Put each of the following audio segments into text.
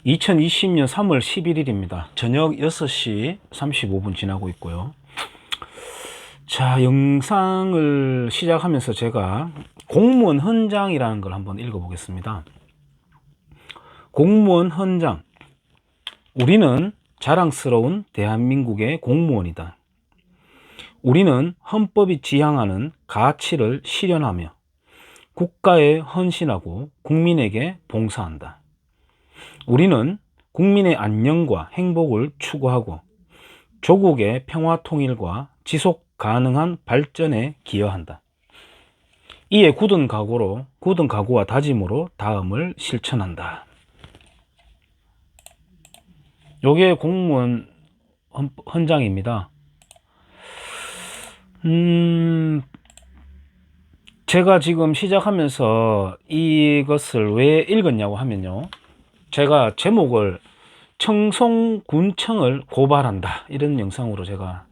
2020년 3월 11일입니다. 저녁 6시 35분 지나고 있고요. 자, 영상을 시작하면서 제가 공무원 헌장이라는 걸 한번 읽어보겠습니다. 공무원 헌장. 우리는 자랑스러운 대한민국의 공무원이다. 우리는 헌법이 지향하는 가치를 실현하며 국가에 헌신하고 국민에게 봉사한다. 우리는 국민의 안녕과 행복을 추구하고 조국의 평화 통일과 지속 가능한 발전에 기여한다. 이에 굳은 각오와 다짐으로 다음을 실천한다. 요게 공무원 헌장입니다. 제가 지금 시작하면서 이것을 왜 읽었냐고 하면요, 제가 제목을 청송군청을 고발한다 이런 영상으로 제가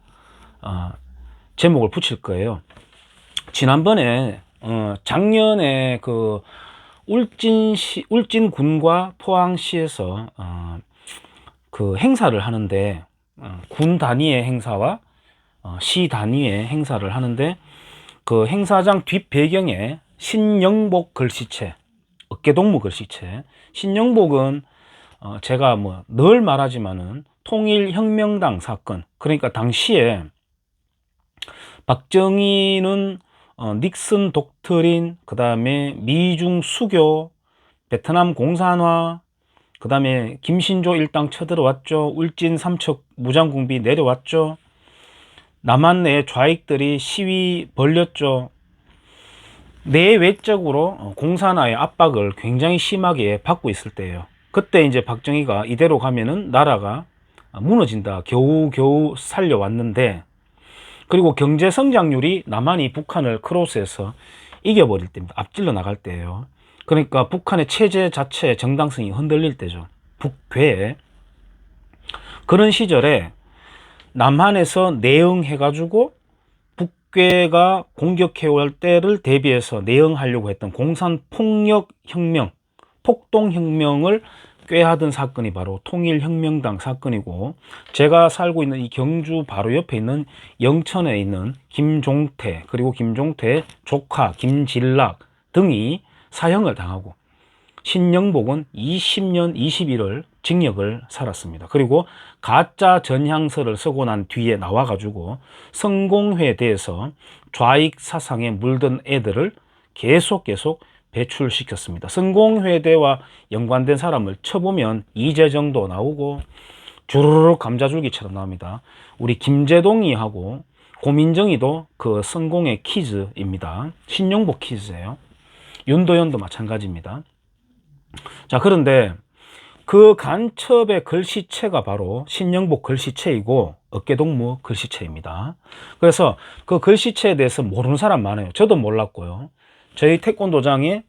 제목을 붙일 거예요. 지난번에 작년에 그 울진군과 포항시에서 그 행사를 하는데, 군 단위의 행사와 시 단위의 행사를 하는데, 그 행사장 뒷 배경에 신영복 글씨체, 어깨동무 글씨체. 신영복은 제가 뭐 늘 말하지만은 통일혁명당 사건, 그러니까 당시에 박정희는 닉슨 독트린, 그 다음에 미중 수교, 베트남 공산화, 그 다음에 김신조 일당 쳐들어왔죠. 울진 삼척 무장공비 내려왔죠. 남한 내 좌익들이 시위 벌렸죠. 내외적으로 공산화의 압박을 굉장히 심하게 받고 있을 때예요. 그때 이제 박정희가 이대로 가면은 나라가 무너진다, 겨우겨우 살려왔는데, 그리고 경제 성장률이 남한이 북한을 크로스해서 이겨버릴 때입니다. 앞질러 나갈 때예요. 그러니까 북한의 체제 자체의 정당성이 흔들릴 때죠. 북괴. 그런 시절에 남한에서 내응해가지고 북괴가 공격해올 때를 대비해서 내응하려고 했던 공산폭력혁명, 폭동혁명을 꾀하던 사건이 바로 통일혁명당 사건이고, 제가 살고 있는 이 경주 바로 옆에 있는 영천에 있는 김종태, 그리고 김종태의 조카 김진락 등이 사형을 당하고, 신영복은 20년 20일을 징역을 살았습니다. 그리고 가짜 전향서를 쓰고 난 뒤에 나와가지고 성공회대에서 좌익 사상에 물든 애들을 계속 배출시켰습니다. 성공회대와 연관된 사람을 쳐보면 이재정도 나오고 주르륵 감자줄기처럼 나옵니다. 우리 김재동이하고 고민정이도 그 성공의 키즈입니다. 신영복 키즈예요. 윤도현도 마찬가지입니다. 자, 그런데 그 간첩의 글씨체가 바로 신영복 글씨체이고 어깨동무 글씨체입니다. 그래서 그 글씨체에 대해서 모르는 사람 많아요. 저도 몰랐고요. 저희 태권도장에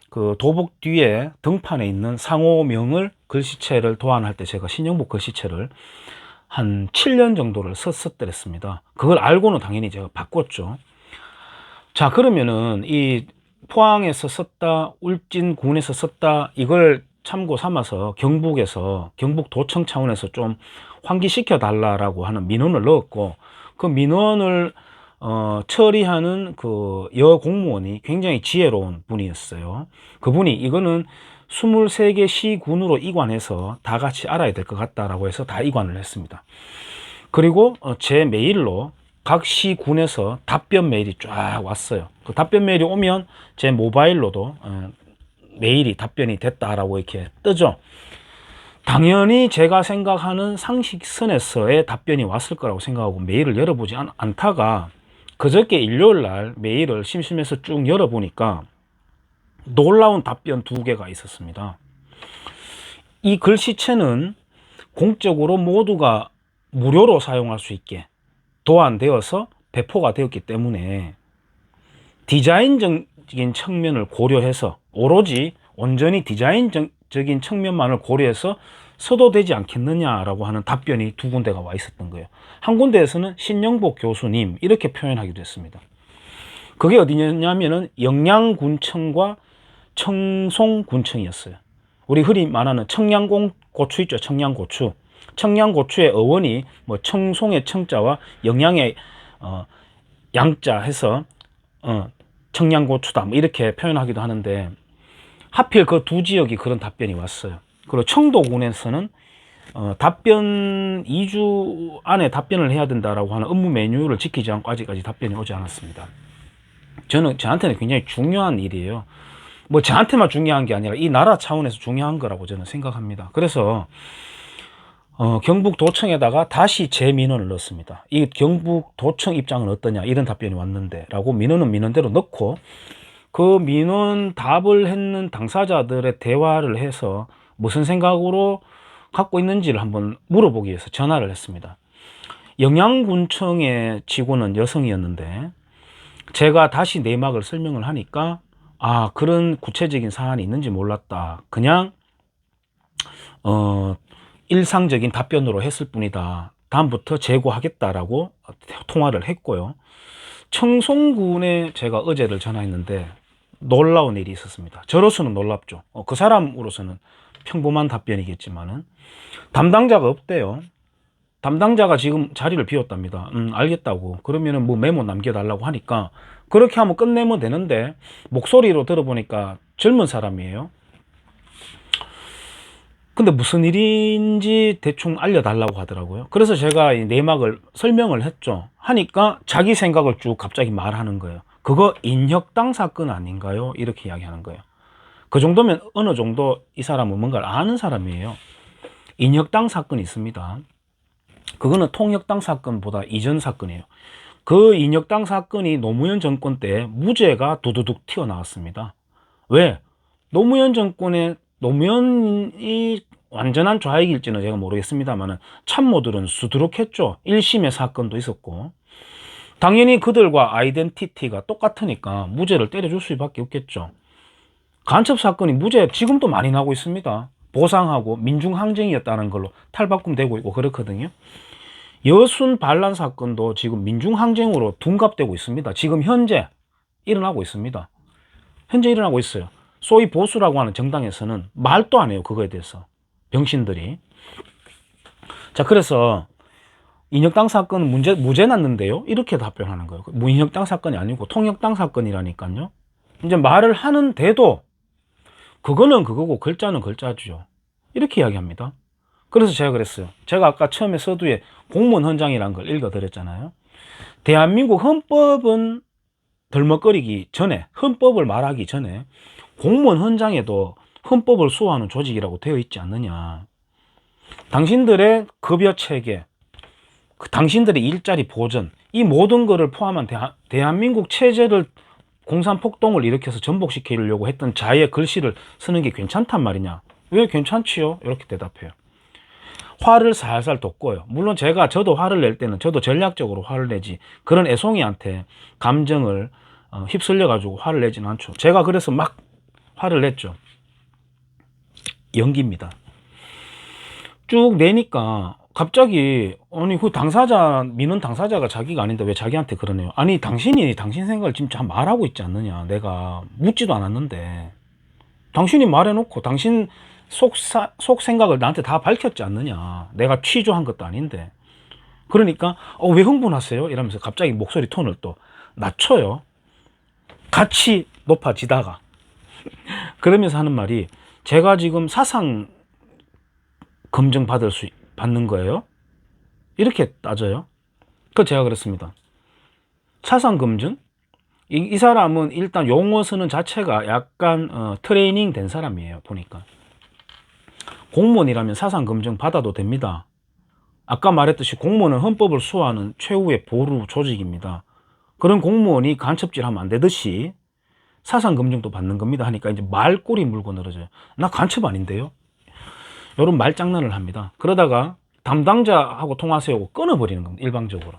그 도복 뒤에 등판에 있는 상호명을 글씨체를 도안할 때 제가 신영복 글씨체를 한 7년 정도를 썼더랬습니다. 그걸 알고는 당연히 제가 바꿨죠. 자, 그러면은 이 포항에서 썼다, 울진군에서 썼다, 이걸 참고 삼아서 경북도청 차원에서 좀 환기시켜 달라라고 하는 민원을 넣었고, 그 민원을 처리하는 그 여공무원이 굉장히 지혜로운 분이었어요. 그분이 이거는 23개 시군으로 이관해서 다 같이 알아야 될 것 같다라고 해서 다 이관을 했습니다. 그리고 제 메일로 각 시군에서 답변 메일이 쫙 왔어요. 그 답변 메일이 오면 제 모바일로도 메일이 답변이 됐다라고 이렇게 뜨죠. 당연히 제가 생각하는 상식선에서의 답변이 왔을 거라고 생각하고 메일을 열어보지 않다가 그저께 일요일 날 메일을 심심해서 쭉 열어보니까 놀라운 답변 2개가 있었습니다. 이 글씨체는 공적으로 모두가 무료로 사용할 수 있게 도안되어서 배포가 되었기 때문에 디자인적인 측면을 고려해서, 오로지 온전히 디자인적인 측면만을 고려해서 써도 되지 않겠느냐라고 하는 답변이 2군데가 와 있었던 거예요. 한 군데에서는 신영복 교수님 이렇게 표현하기도 했습니다. 그게 어디냐면은 영양군청과 청송군청이었어요. 우리 흔히 말하는 청양고추 있죠. 청양고추. 청양고추의 어원이 뭐 청송의 청자와 영양의 양자 해서 청양고추다 뭐 이렇게 표현하기도 하는데, 하필 그 두 지역이 그런 답변이 왔어요. 그리고 청도군에서는 답변 2주 안에 답변을 해야 된다라고 하는 업무 메뉴를 지키지 않고 아직까지 답변이 오지 않았습니다. 저한테는 굉장히 중요한 일이에요. 뭐 저한테만 중요한 게 아니라 이 나라 차원에서 중요한 거라고 저는 생각합니다. 그래서 경북도청에다가 다시 제 민원을 넣었습니다. 이 경북도청 입장은 어떠냐, 이런 답변이 왔는데 라고 민원은 민원대로 넣고, 그 민원 답을 했는 당사자들의 대화를 해서 무슨 생각으로 갖고 있는지를 한번 물어보기 위해서 전화를 했습니다. 영양군청의 직원은 여성이었는데 제가 다시 내막을 설명을 하니까 그런 구체적인 사안이 있는지 몰랐다. 그냥 일상적인 답변으로 했을 뿐이다. 다음부터 재고하겠다라고 통화를 했고요. 청송군에 제가 어제를 전화했는데 놀라운 일이 있었습니다. 저로서는 놀랍죠. 그 사람으로서는 평범한 답변이겠지만은 담당자가 없대요. 담당자가 지금 자리를 비웠답니다. 알겠다고. 그러면은 뭐 메모 남겨달라고 하니까 그렇게 하면 끝내면 되는데, 목소리로 들어보니까 젊은 사람이에요. 근데 무슨 일인지 대충 알려달라고 하더라고요. 그래서 제가 이 내막을 설명을 했죠. 하니까 자기 생각을 쭉 갑자기 말하는 거예요. 그거 인혁당 사건 아닌가요? 이렇게 이야기하는 거예요. 그 정도면 어느 정도 이 사람은 뭔가를 아는 사람이에요. 인혁당 사건이 있습니다. 그거는 통혁당 사건보다 이전 사건이에요. 그 인혁당 사건이 노무현 정권 때 무죄가 두두둑 튀어나왔습니다. 왜? 노무현 정권에 노무현이 완전한 좌익일지는 제가 모르겠습니다만 참모들은 수두룩했죠. 1심의 사건도 있었고, 당연히 그들과 아이덴티티가 똑같으니까 무죄를 때려줄 수밖에 없겠죠. 간첩 사건이 무죄 지금도 많이 나고 있습니다. 보상하고 민중항쟁이었다는 걸로 탈바꿈되고 있고 그렇거든요. 여순 반란 사건도 지금 민중항쟁으로 둔갑되고 있습니다. 지금 현재 일어나고 있습니다. 현재 일어나고 있어요. 소위 보수라고 하는 정당에서는 말도 안 해요. 그거에 대해서. 병신들이. 자, 그래서 인혁당 사건은 무죄 났는데요. 이렇게 답변하는 거예요. 무인혁당 사건이 아니고 통혁당 사건이라니까요. 이제 말을 하는데도 그거는 그거고 글자는 글자죠. 이렇게 이야기합니다. 그래서 제가 그랬어요. 제가 아까 처음에 서두에 공무원 헌장이라는 걸 읽어드렸잖아요. 대한민국 헌법은 덜먹거리기 전에, 헌법을 말하기 전에 공무원 헌장에도 헌법을 수호하는 조직이라고 되어 있지 않느냐. 당신들의 급여 체계, 당신들의 일자리 보전, 이 모든 것을 포함한 대한민국 체제를 공산폭동을 일으켜서 전복시키려고 했던 자의 글씨를 쓰는 게 괜찮단 말이냐. 왜 괜찮지요? 이렇게 대답해요. 화를 살살 돋궈요. 물론 저도 화를 낼 때는 저도 전략적으로 화를 내지, 그런 애송이한테 감정을 휩쓸려 가지고 화를 내지는 않죠. 제가 그래서 막 화를 냈죠. 연기입니다. 쭉 내니까 갑자기 그 민원 당사자가 자기가 아닌데 왜 자기한테 그러네요. 아니, 당신이 당신 생각을 지금 잘 말하고 있지 않느냐. 내가 묻지도 않았는데 당신이 말해놓고 당신 속 생각을 나한테 다 밝혔지 않느냐. 내가 취조한 것도 아닌데. 그러니까 왜 흥분하세요? 이러면서 갑자기 목소리 톤을 또 낮춰요. 같이 높아지다가 그러면서 하는 말이, 제가 지금 사상 검증 받는 거예요? 이렇게 따져요. 제가 그랬습니다. 사상 검증? 이 사람은 일단 용어 쓰는 자체가 약간 트레이닝 된 사람이에요. 보니까 공무원이라면 사상 검증 받아도 됩니다. 아까 말했듯이 공무원은 헌법을 수호하는 최후의 보루 조직입니다. 그런 공무원이 간첩질하면 안 되듯이 사상 검증도 받는 겁니다 하니까 이제 말꼬리 물고 늘어져요. 나 간첩 아닌데요? 이런 말장난을 합니다. 그러다가 담당자하고 통화 세우고 끊어버리는 겁니다. 일방적으로.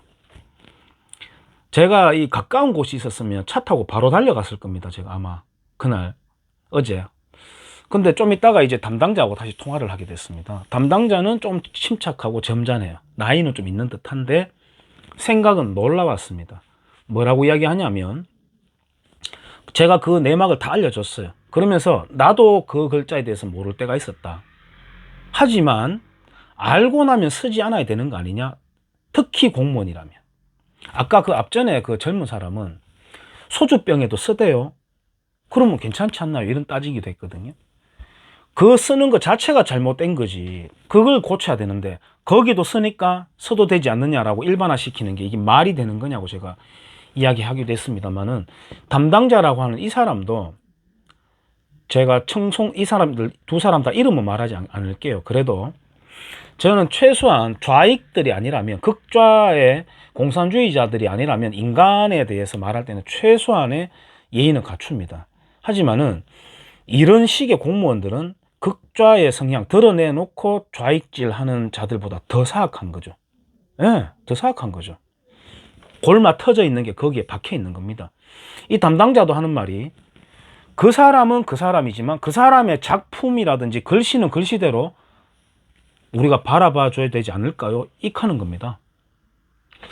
제가 이 가까운 곳이 있었으면 차 타고 바로 달려갔을 겁니다. 제가 아마 그날 어제. 근데 좀 있다가 이제 담당자하고 다시 통화를 하게 됐습니다. 담당자는 좀 침착하고 점잖해요. 나이는 좀 있는 듯한데 생각은 놀라웠습니다. 뭐라고 이야기하냐면, 제가 그 내막을 다 알려줬어요. 그러면서 나도 그 글자에 대해서 모를 때가 있었다. 하지만 알고 나면 쓰지 않아야 되는 거 아니냐? 특히 공무원이라면. 아까 그 앞전에 그 젊은 사람은 소주병에도 쓰대요. 그러면 괜찮지 않나요? 이런 따지기도 했거든요. 그 쓰는 것 자체가 잘못된 거지. 그걸 고쳐야 되는데 거기도 쓰니까 써도 되지 않느냐라고 일반화시키는 게 이게 말이 되는 거냐고 제가 이야기하기도 했습니다만은, 담당자라고 하는 이 사람도 제가 이 사람들 두 사람 다 이름은 말하지 않을게요. 그래도 저는 최소한 좌익들이 아니라면, 극좌의 공산주의자들이 아니라면 인간에 대해서 말할 때는 최소한의 예의는 갖춥니다. 하지만은 이런 식의 공무원들은 극좌의 성향 드러내놓고 좌익질하는 자들보다 더 사악한 거죠. 예, 더 사악한 거죠. 골마 터져 있는 게 거기에 박혀 있는 겁니다. 이 담당자도 하는 말이, 그 사람은 그 사람이지만 그 사람의 작품이라든지 글씨는 글씨대로 우리가 바라봐 줘야 되지 않을까요? 익하는 겁니다.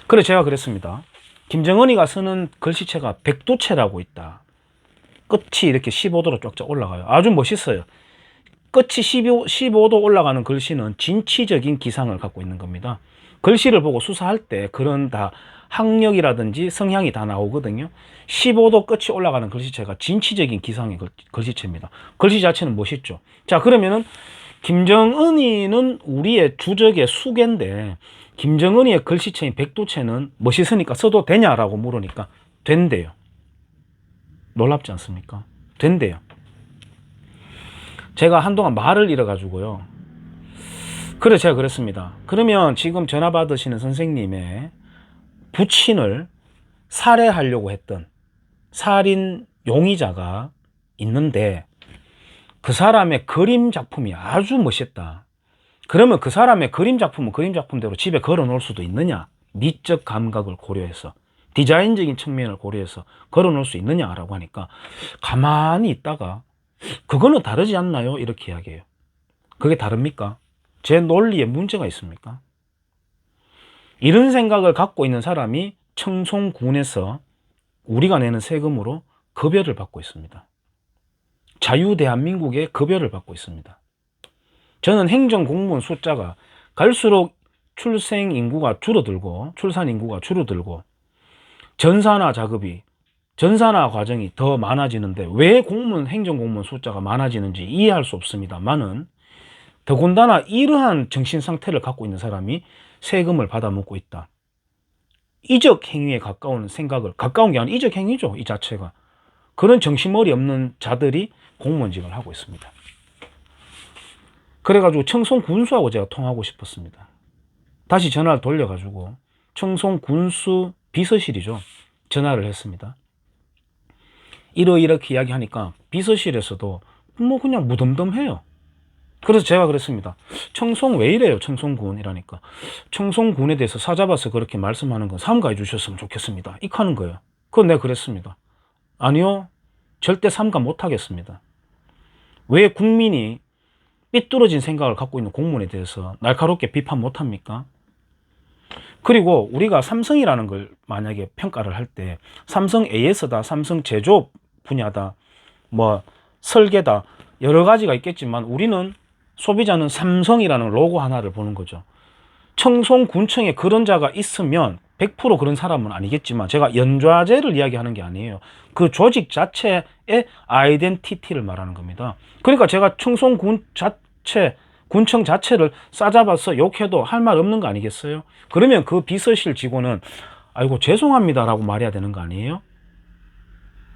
그래 제가 그랬습니다. 김정은이가 쓰는 글씨체가 백도체라고 있다. 끝이 이렇게 15도로 쫙쫙 올라가요. 아주 멋있어요. 끝이 15도 올라가는 글씨는 진취적인 기상을 갖고 있는 겁니다. 글씨를 보고 수사할 때 그런 다 학력이라든지 성향이 다 나오거든요. 15도 끝이 올라가는 글씨체가 진취적인 기상의 글씨체입니다. 글씨 자체는 멋있죠. 자, 그러면은 김정은이는 우리의 주적의 수괴인데 김정은이의 글씨체인 백도체는 멋있으니까 써도 되냐라고 물으니까 된대요. 놀랍지 않습니까? 된대요. 제가 한동안 말을 잃어가지고요. 그래 제가 그랬습니다. 그러면 지금 전화 받으시는 선생님의 부친을 살해하려고 했던 살인 용의자가 있는데 그 사람의 그림 작품이 아주 멋있다. 그러면 그 사람의 그림 작품은 그림 작품대로 집에 걸어 놓을 수도 있느냐? 미적 감각을 고려해서, 디자인적인 측면을 고려해서 걸어 놓을 수 있느냐라고 하니까 가만히 있다가 그거는 다르지 않나요? 이렇게 이야기해요. 그게 다릅니까? 제 논리에 문제가 있습니까? 이런 생각을 갖고 있는 사람이 청송군에서 우리가 내는 세금으로 급여를 받고 있습니다. 자유대한민국의 급여를 받고 있습니다. 저는 행정공무원 숫자가 갈수록 출산 인구가 줄어들고 전산화 작업이, 전산화 과정이 더 많아지는데 왜 행정공무원 숫자가 많아지는지 이해할 수 없습니다만은, 더군다나 이러한 정신 상태를 갖고 있는 사람이 세금을 받아먹고 있다. 이적 행위에 가까운 가까운 게 아니라 이적 행위죠, 이 자체가. 그런 정신머리 없는 자들이 공무원직을 하고 있습니다. 그래가지고 청송군수하고 제가 통하고 싶었습니다. 다시 전화를 돌려가지고 청송군수 비서실이죠. 전화를 했습니다. 이렇게 이야기하니까 비서실에서도 뭐 그냥 무덤덤해요. 그래서 제가 그랬습니다. 청송 왜 이래요? 청송군이라니까. 청송군에 대해서 사잡아서 그렇게 말씀하는 건 삼가해 주셨으면 좋겠습니다. 익하는 거예요. 그건 내가 그랬습니다. 아니요. 절대 삼가 못 하겠습니다. 왜 국민이 삐뚤어진 생각을 갖고 있는 공무원에 대해서 날카롭게 비판 못 합니까? 그리고 우리가 삼성이라는 걸 만약에 평가를 할 때 삼성 AS다, 삼성 제조업 분야다, 뭐 설계다, 여러 가지가 있겠지만 우리는, 소비자는 삼성이라는 로고 하나를 보는 거죠. 청송군청에 그런 자가 있으면 100% 그런 사람은 아니겠지만, 제가 연좌제를 이야기하는 게 아니에요. 그 조직 자체의 아이덴티티를 말하는 겁니다. 그러니까 제가 군청 자체를 싸잡아서 욕해도 할 말 없는 거 아니겠어요? 그러면 그 비서실 직원은 아이고 죄송합니다라고 말해야 되는 거 아니에요?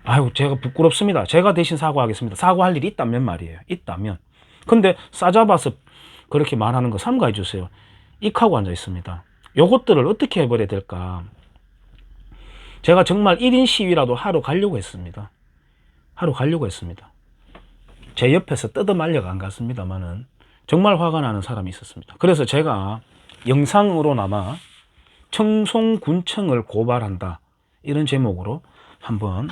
아이고 제가 부끄럽습니다. 제가 대신 사과하겠습니다. 사과할 일이 있다면 말이에요. 있다면. 근데 싸잡아서 그렇게 말하는 거 삼가해 주세요. 익하고 앉아 있습니다. 요것들을 어떻게 해버려야 될까? 제가 정말 1인 시위라도 하러 가려고 했습니다. 제 옆에서 뜯어말려가 안 갔습니다만은 정말 화가 나는 사람이 있었습니다. 그래서 제가 영상으로나마 청송군청을 고발한다, 이런 제목으로 한번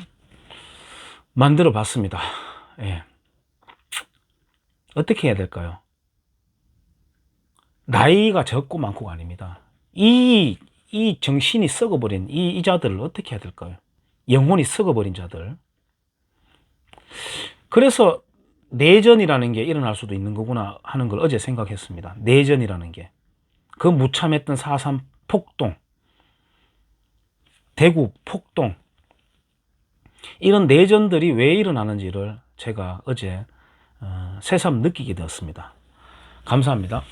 만들어 봤습니다. 예. 어떻게 해야 될까요? 나이가 적고 많고가 아닙니다. 이 정신이 썩어버린 이 자들을 어떻게 해야 될까요? 영혼이 썩어버린 자들. 그래서 내전이라는 게 일어날 수도 있는 거구나 하는 걸 어제 생각했습니다. 내전이라는 게. 그 무참했던 4.3 폭동, 대구 폭동, 이런 내전들이 왜 일어나는지를 제가 어제 새삼 느끼게 되었습니다. 감사합니다.